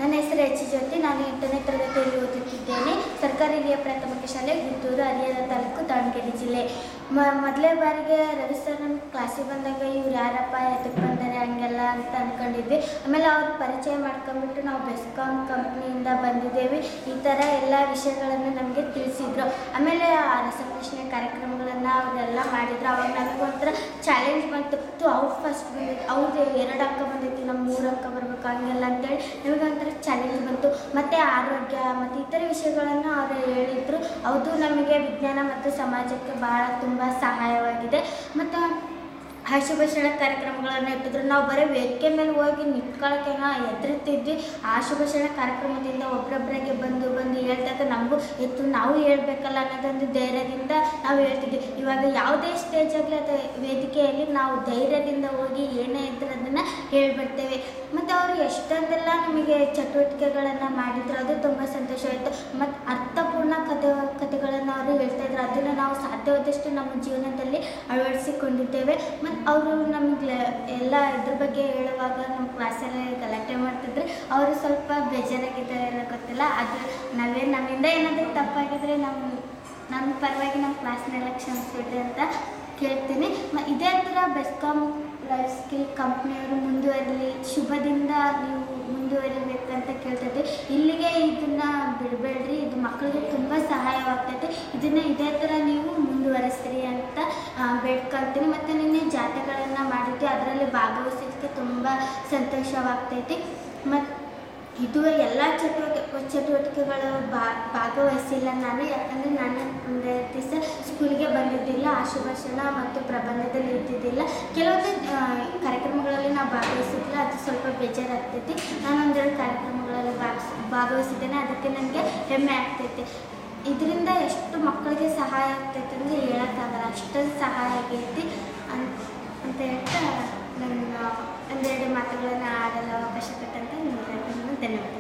ನನ್ನ ಹೆಸರು ಎಚ್ ಜ್ಯೋತಿ. ನಾನು 8ನೇ ತರಗತಿಯಲ್ಲಿ ಓದುತ್ತಿದ್ದೇನೆ. ಸರ್ಕಾರಿ ಹಿರಿಯ ಪ್ರಾಥಮಿಕ ಶಾಲೆ ಗುತ್ತೂರು, ಹರಿಹರ ತಾಲೂಕು, ದಾವಣಗೆರೆ ಜಿಲ್ಲೆ. ಮೊದಲೇ ಬಾರಿಗೆ ರವಿ ಸರ್ ನಮಗೆ ಕ್ಲಾಸಿಗೆ ಬಂದಾಗ ಇವ್ರು ಯಾರಪ್ಪ, ಎದಕ್ಕೆ ಬಂದರೆ ಹಂಗೆಲ್ಲ ಅಂತ ಅಂದ್ಕೊಂಡಿದ್ವಿ. ಆಮೇಲೆ ಅವರು ಪರಿಚಯ ಮಾಡ್ಕೊಂಡ್ಬಿಟ್ಟು ನಾವು ಬೆಸ್ಕಾಂ ಕಂಪ್ನಿಯಿಂದ ಬಂದಿದ್ದೇವೆ, ಈ ಥರ ಎಲ್ಲ ವಿಷಯಗಳನ್ನು ನಮಗೆ ತಿಳಿಸಿದ್ರು. ಆಮೇಲೆ ಆ ರಸಪ್ರಶ್ನೆ ಕಾರ್ಯಕ್ರಮಗಳನ್ನು ಅವರೆಲ್ಲ ಮಾಡಿದ್ರು. ಅವಾಗ ನಮಗೆ ಒಂಥರ ಚಾಲೆಂಜ್ ಬಂತು. ಅವ್ರು ಫಸ್ಟ್ ಬಂದಿತ್ತು, ಅವ್ರದ್ದು 2 ಅಂಕ ಬಂದಿತ್ತು, ನಮ್ಮ 3 ಅಂಕ ಬರಬೇಕು, ಹಂಗೆಲ್ಲ ಅಂತೇಳಿ ನಮಗೆ ಒಂಥರ ಚಾಲೆಂಜ್ ಬಂತು. ಮತ್ತು ಆರೋಗ್ಯ ಮತ್ತು ಇತರ ವಿಷಯಗಳನ್ನು ಅವರು ಹೇಳಿದರು. ಅದು ನಮಗೆ ವಿಜ್ಞಾನ ಮತ್ತು ಸಮಾಜಕ್ಕೆ ಭಾಳ ತುಂಬ ಸಹಾಯವಾಗಿದೆ. ಮತ್ತು ಶುಭಾಷಣ ಕಾರ್ಯಕ್ರಮಗಳನ್ನು ಇಟ್ಟಿದ್ರು. ನಾವು ಬರೀ ವೇದಿಕೆ ಮೇಲೆ ಹೋಗಿ ನಿಂತ್ಕೊಳ್ಳೋಕೆ ಹೆದರ್ತಿದ್ವಿ. ಆ ಶುಭಾಷಣ ಕಾರ್ಯಕ್ರಮದಿಂದ ಒಬ್ಬೊಬ್ಬರಿಗೆ ಬಂದು ಹೇಳ್ದಾಗ ನಮಗೂ ನಾವು ಹೇಳ್ಬೇಕಲ್ಲ ಅನ್ನೋದೊಂದು ಧೈರ್ಯದಿಂದ ನಾವು ಹೇಳ್ತಿದ್ವಿ. ಇವಾಗ ಯಾವುದೇ ಸ್ಟೇಜ್ ಆಗಲಿ ಅಥವಾ ವೇದಿಕೆಯಲ್ಲಿ ನಾವು ಧೈರ್ಯದಿಂದ ಹೋಗಿ ಏನೇ ಇದ್ದರೂ ಅದನ್ನು ಹೇಳ್ಬಿಡ್ತೇವೆ. ಮತ್ತು ಅವರು ಎಷ್ಟೊಂದೆಲ್ಲ ನಮಗೆ ಚಟುವಟಿಕೆಗಳನ್ನು ಮಾಡಿದ್ರು, ಅದು ತುಂಬ ಸಂತೋಷವಾಯಿತು. ಮತ್ತು ಅರ್ಥಪೂರ್ಣ ಕಥೆಗಳನ್ನು ಅವರು ಹೇಳ್ತಾಯಿದ್ರು. ಅದನ್ನು ನಾವು ಸಾಧ್ಯವಾದಷ್ಟು ನಮ್ಮ ಜೀವನದಲ್ಲಿ ಅಳವಡಿಸಿಕೊಂಡಿದ್ದೇವೆ. ಮತ್ತು ಅವರು ನಮಗೆ ಎಲ್ಲ ಇದ್ರ ಬಗ್ಗೆ ಹೇಳುವಾಗ ನಮ್ಮ ಕ್ಲಾಸಲ್ಲಿ ಗಲಾಟೆ ಮಾಡ್ತಿದ್ರು. ಅವರು ಸ್ವಲ್ಪ ಬೇಜಾರಾಗಿದ್ದಾರೆ ಎಲ್ಲ ಗೊತ್ತಿಲ್ಲ. ಅದು ನಮ್ಮಿಂದ ಏನಾದರೂ ತಪ್ಪಾಗಿದ್ದರೆ ನಮ್ಮ ಪರವಾಗಿ ನಮ್ಮ ಕ್ಲಾಸ್ನೆಲ್ಲ ಕ್ಷಮಿಸ್ಬಿಡ್ರಿ ಅಂತ ಕೇಳ್ತೀನಿ. ಇದೇ ಥರ ಬೆಸ್ಕಾಂ ಲೈಫ್ ಸ್ಕಿಲ್ ಕಂಪ್ನಿಯವರು ಮುಂದುವರಿಲಿ, ಶುಭದಿಂದ ನೀವು ಮುಂದುವರಿಬೇಕಂತ ಕೇಳ್ತೈತೆ. ಇಲ್ಲಿಗೆ ಇದನ್ನು ಬಿಡಬೇಡ್ರಿ, ಇದು ಮಕ್ಕಳಿಗೆ ತುಂಬ ಸಹಾಯವಾಗ್ತೈತೆ. ಇದನ್ನು ಇದೇ ಥರ ನೀವು ಮುಂದುವರಿಸ್ರಿ ಅಂತ ಬೇಡ್ಕೊಳ್ತೀನಿ. ಮತ್ತು ನಿನ್ನೆ ಜಾಥಾಗಳನ್ನು ಮಾಡಿದ್ವಿ, ಅದರಲ್ಲಿ ಭಾಗವಹಿಸೋದಕ್ಕೆ ತುಂಬ ಸಂತೋಷವಾಗ್ತೈತಿ. ಮತ್ತು ಇದು ಎಲ್ಲ ಚಟುವಟಿಕೆಗಳು ಭಾಗವಹಿಸಿಲ್ಲ ನಾನು, ಯಾಕಂದರೆ ನಾನು ಒಂದೆರಡು ದಿವಸ ಸ್ಕೂಲಿಗೆ ಬಂದಿದ್ದಿಲ್ಲ, ಆಶುಭಾಷಣ ಮತ್ತು ಪ್ರಬಂಧದಲ್ಲಿ ಇದ್ದಿದ್ದಿಲ್ಲ. ಕೆಲವೊಂದು ಕಾರ್ಯಕ್ರಮಗಳಲ್ಲಿ ನಾವು ಭಾಗವಹಿಸಿದ್ದಿಲ್ಲ, ಅದು ಸ್ವಲ್ಪ ಬೇಜಾರಾಗ್ತೈತಿ. ನಾನು ಒಂದೆರಡು ಕಾರ್ಯಕ್ರಮಗಳಲ್ಲಿ ಭಾಗವಹಿಸಿದ್ದೇನೆ, ಅದಕ್ಕೆ ನನಗೆ ಹೆಮ್ಮೆ ಆಗ್ತೈತಿ. ಇದರಿಂದ ಎಷ್ಟು ಮಕ್ಕಳಿಗೆ ಸಹಾಯ ಆಗ್ತೈತೆ ಅಂದರೆ ಹೇಳೋಕ್ಕಾಗಲ್ಲ, ಅಷ್ಟೊಂದು ಸಹಾಯ ಆಗೈತಿ ಅಂತ ಹೇಳ್ತಾ ನನ್ನ ಒಂದೆರಡು ಮಾತುಗಳನ್ನು ಆಡಲು ಅವಕಾಶ ಕೊಟ್ಟಂತ ನಿಮಗೆ ಧನ್ಯವಾದ.